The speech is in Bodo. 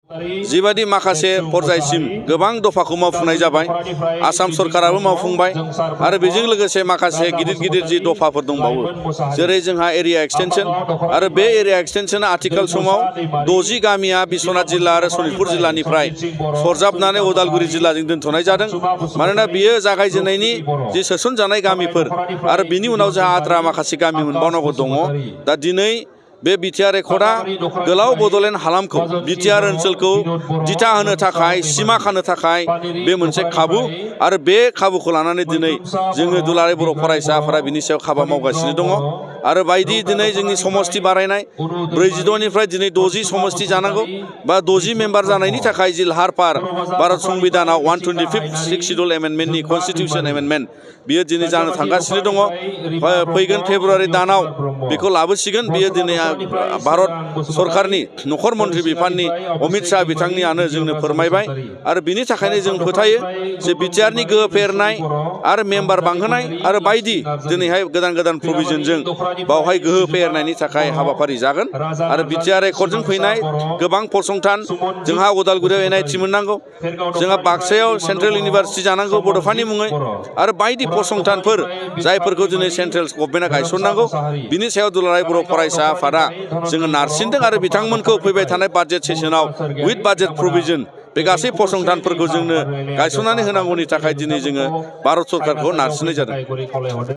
जिबादि माखासे पर्यायसिम गोबां दफाखौ मावफुंनाय जाबाय आसाम सरकाराबो मावफुंबाय आरो बेजों लोगोसे माखासे गिदिर गिदिर जि दफाफोर दंबावो जेरै जोंहा एरिया एक्सटेनसन आरो बे एरिया एक्सटेनसना आथिखाल समाव 60 गामिया बिश्वनाथ जिल्ला आरो सनितपुर जिल्लानिफ्राय सरजाबनानै उदालगुरि जिल्लाजों दोनथ'नाय जादों मानोना बियो जागायजेननायनि जि सोसनजानाय गामिफोर आरो बिनि उनाव जोंहा आद्रा माखासे गामि मोनबावनांगौ दङ दा दिनै बे बिटिआर रेकर्डआ गोलाव बड'लेण्ड हालामखौ बिटिआर ओनसोलखौ दिथा होनो थाखाय सिमा खानो थाखाय बे मोनसे खाबु आरो बे खाबुखौ लानानै दिनै जोङो दुलाराय बर' फरायसा आफादा बिनि सायाव हाबा मावगासिनो दङ आरो बायदि दिनै जोंनि समस्ति बारायनाय 46 निफ्राय दिनै 60 समस्ति जानांगौ बा 60 मेम्बार जानायनि थाखाय जि लाहार फाहार भारत संबिधानाव 125 शिड्युल एमेन्डमेन्टनि कनस्टिटिउसन एमेन्डमेन्ट बियो दिनै जानो थांगासिनो दङ फैगोन फेब्रुवारि दानाव बेखौ लाबोसिगोन बियो दिनै भारत सरकारनि नखर मन्त्रि बिफाननि अमित शाह बिथांनियानो जोंनो फोरमायबाय आरो बिनि थाखायनो जों फोथायो जे बिटिआरनि गोहो फेहेरनाय आरो मेम्बार बांहोनाय आरो बायदि दिनैहाय गोदान गोदान प्रभिजनजों बावहाय गोहो फेहेरनायनि थाखाय हाबाफारि जागोन आरो बिटिआर रेकर्डजों फैनाय गोबां फसंथान जोंहा उदालगुरियाव एनआइटि मोननांगौ जोंहा बाक्सायाव सेन्ट्रेल इउनिभारसिटि जानांगौ बड'फानि मुङै आरो बायदि फसंथानफोर जायफोरखौ दिनै सेन्ट्रेल गभर्नमेन्टआ गायसननांगौ बिनि सायाव दुलाराय बर' फरायसा आफादा जोङो नारसिनदों आरो बिथांमोनखौ फैबाय थानाय बाजेट सेसनाव उइथ बाजेट प्रभिजन बे गासै फसंथानफोरखौ जोंनो गायसननानै होनांगौनि थाखाय दिनै जोङो भारत सरकारखौ नारसिननाय जादों।